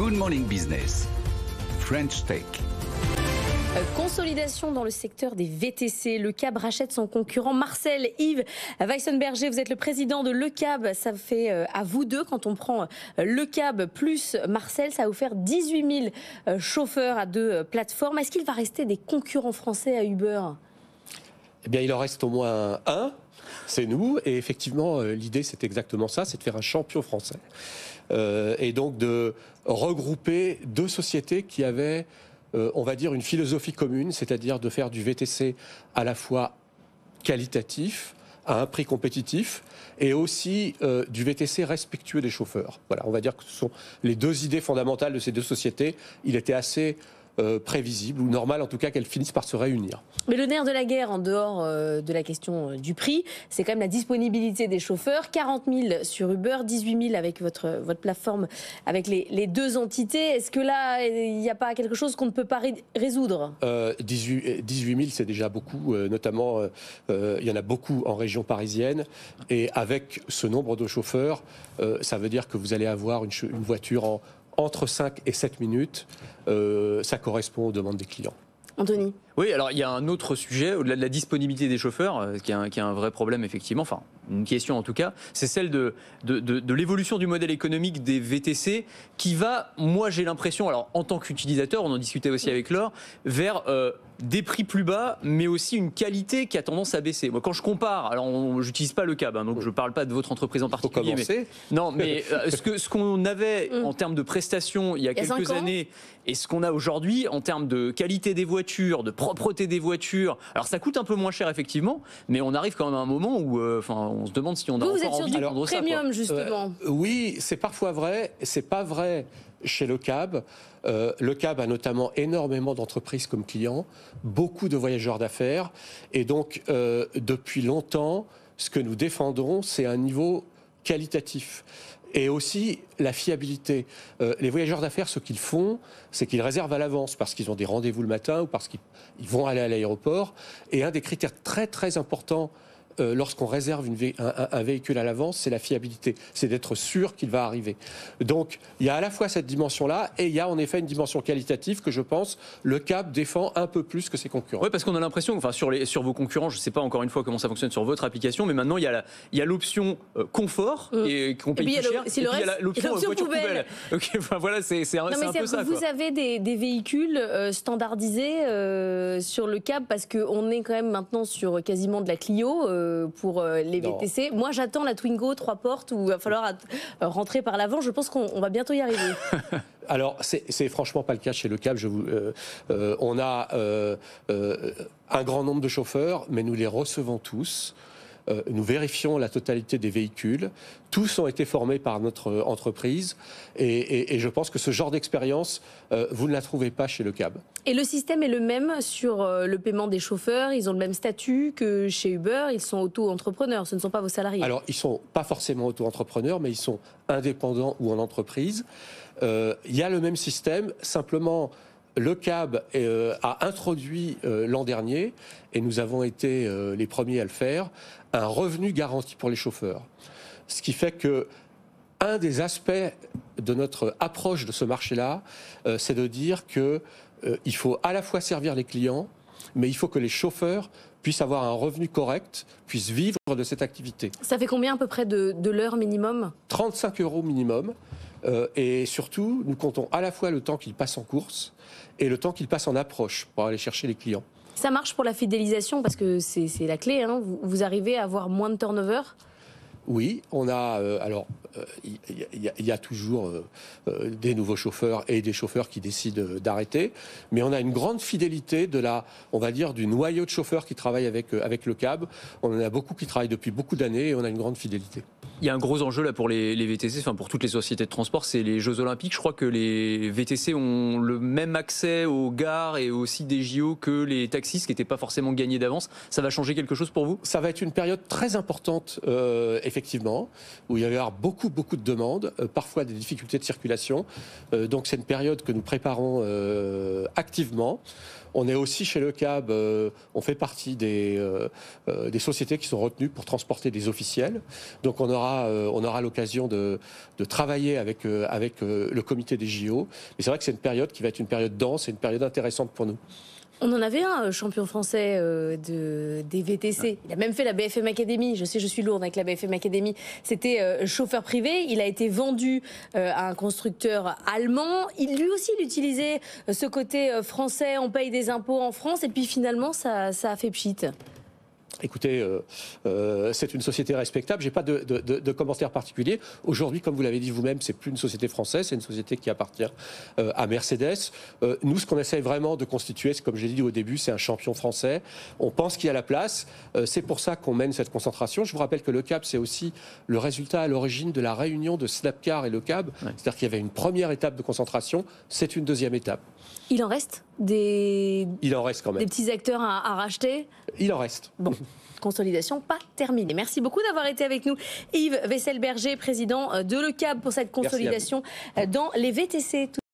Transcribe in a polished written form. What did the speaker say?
Good Morning Business, French Tech. Consolidation dans le secteur des VTC. Le CAB rachète son concurrent Marcel. Yves Weissenberger, vous êtes le président de Le CAB. Ça fait à vous deux, quand on prend Le CAB plus Marcel, ça va vous faire 18 000 chauffeurs à deux plateformes. Est-ce qu'il va rester des concurrents français à Uber ? Eh bien, il en reste au moins un. C'est nous. Et effectivement, l'idée, c'est exactement ça, c'est de faire un champion français. Et donc de regrouper deux sociétés qui avaient, on va dire, une philosophie commune, c'est-à-dire de faire du VTC à la fois qualitatif, à un prix compétitif, et aussi du VTC respectueux des chauffeurs. Voilà, on va dire que ce sont les deux idées fondamentales de ces deux sociétés. Il était assez prévisible, ou normal en tout cas, qu'elles finissent par se réunir. Mais le nerf de la guerre, en dehors de la question du prix, c'est quand même la disponibilité des chauffeurs. 40 000 sur Uber, 18 000 avec votre plateforme, avec les deux entités. Est-ce que là, il n'y a pas quelque chose qu'on ne peut pas résoudre ? 18 000, c'est déjà beaucoup. Notamment, il y en a beaucoup en région parisienne. Et avec ce nombre de chauffeurs, ça veut dire que vous allez avoir une voiture entre 5 et 7 minutes. Ça correspond aux demandes des clients. Anthony ? Oui, alors il y a un autre sujet, au-delà de la disponibilité des chauffeurs, qui est un vrai problème effectivement, enfin une question en tout cas, c'est celle de l'évolution du modèle économique des VTC qui va, moi j'ai l'impression, alors en tant qu'utilisateur, on en discutait aussi avec Laure, vers des prix plus bas, mais aussi une qualité qui a tendance à baisser. Moi quand je compare, alors j'utilise pas le CAB, donc je ne parle pas de votre entreprise en particulier, mais non, mais ce qu'on avait en termes de prestations il y a quelques années et ce qu'on a aujourd'hui en termes de qualité des voitures, de propreté des voitures. Alors ça coûte un peu moins cher effectivement, mais on arrive quand même à un moment où on se demande si on a encore envie de prendre ça. Vous êtes sur du premium justement. Oui, c'est parfois vrai, c'est pas vrai chez Le CAB. Le CAB a notamment énormément d'entreprises comme clients, beaucoup de voyageurs d'affaires, et donc depuis longtemps, ce que nous défendons, c'est un niveau qualitatif. Et aussi la fiabilité. Les voyageurs d'affaires, ce qu'ils font, c'est qu'ils réservent à l'avance parce qu'ils ont des rendez-vous le matin ou parce qu'ils vont aller à l'aéroport. Et un des critères très très importants lorsqu'on réserve un véhicule à l'avance, c'est la fiabilité. C'est d'être sûr qu'il va arriver. Donc il y a à la fois cette dimension-là et il y a en effet une dimension qualitative que je pense Le CAB défend un peu plus que ses concurrents. Oui, parce qu'on a l'impression, enfin sur vos concurrents, je ne sais pas encore une fois comment ça fonctionne sur votre application, mais maintenant il y a l'option confort et qu'on paye plus cher. Et puis il y a l'option voiture poubelle. Donc voilà, c'est un peu ça. Vous avez des véhicules standardisés sur Le CAB parce qu'on est quand même maintenant sur quasiment de la Clio pour les VTC. Moi, j'attends la Twingo 3 portes où il va falloir rentrer par l'avant. Je pense qu'on va bientôt y arriver. Alors, c'est franchement pas le cas chez Le CAB. On a un grand nombre de chauffeurs, mais nous les recevons tous. Nous vérifions la totalité des véhicules. Tous ont été formés par notre entreprise. Et je pense que ce genre d'expérience, vous ne la trouvez pas chez Le CAB. Et le système est le même sur le paiement des chauffeurs? Ils ont le même statut que chez Uber? Ils sont auto-entrepreneurs, ce ne sont pas vos salariés? Alors, ils ne sont pas forcément auto-entrepreneurs, mais ils sont indépendants ou en entreprise. Il y a le même système, simplement... Le CAB a introduit l'an dernier, et nous avons été les premiers à le faire, un revenu garanti pour les chauffeurs. Ce qui fait que un des aspects de notre approche de ce marché-là, c'est de dire qu'il faut à la fois servir les clients, mais il faut que les chauffeurs puissent avoir un revenu correct, puissent vivre de cette activité. Ça fait combien à peu près de l'heure minimum? 35 € minimum. Et surtout, nous comptons à la fois le temps qu'ils passent en course et le temps qu'ils passent en approche pour aller chercher les clients. Ça marche pour la fidélisation parce que c'est la clé, hein. Vous arrivez à avoir moins de turnover? Oui, on a il y a toujours des nouveaux chauffeurs et des chauffeurs qui décident d'arrêter, mais on a une grande fidélité on va dire du noyau de chauffeurs qui travaillent avec Le CAB. On en a beaucoup qui travaillent depuis beaucoup d'années et on a une grande fidélité. Il y a un gros enjeu là pour les VTC, enfin pour toutes les sociétés de transport, c'est les Jeux Olympiques. Je crois que les VTC ont le même accès aux gares et aussi des JO que les taxis, ce qui n'était pas forcément gagné d'avance. Ça va changer quelque chose pour vous? Ça va être une période très importante, effectivement, où il va y avoir beaucoup de demandes, parfois des difficultés de circulation. Donc c'est une période que nous préparons activement. On est aussi chez Le CAB, on fait partie des sociétés qui sont retenues pour transporter des officiels. Donc on aura aura l'occasion de travailler avec le comité des JO. Mais c'est vrai que c'est une période qui va être une période dense et une période intéressante pour nous. On en avait un champion français des VTC. Il a même fait la BFM Academy. Je sais, je suis lourde avec la BFM Academy. C'était chauffeur privé. Il a été vendu à un constructeur allemand. Lui aussi, il utilisait ce côté français. On paye des impôts en France. Et puis finalement, ça a fait pchit. Écoutez, c'est une société respectable. J'ai pas de commentaires particuliers. Aujourd'hui, comme vous l'avez dit vous-même, c'est plus une société française, c'est une société qui appartient à Mercedes. Nous, ce qu'on essaie vraiment de constituer, c'est comme j'ai dit au début, c'est un champion français. On pense qu'il y a la place. C'est pour ça qu'on mène cette concentration. Je vous rappelle que le CAB, c'est aussi le résultat à l'origine de la réunion de Snapcar et le CAB. Ouais. C'est-à-dire qu'il y avait une première étape de concentration, c'est une deuxième étape. Il en reste Il en reste quand même. Des petits acteurs à racheter? Il en reste. Bon, consolidation pas terminée. Merci beaucoup d'avoir été avec nous. Yves Weisselberger, président de Le CAB, pour cette consolidation dans les VTC.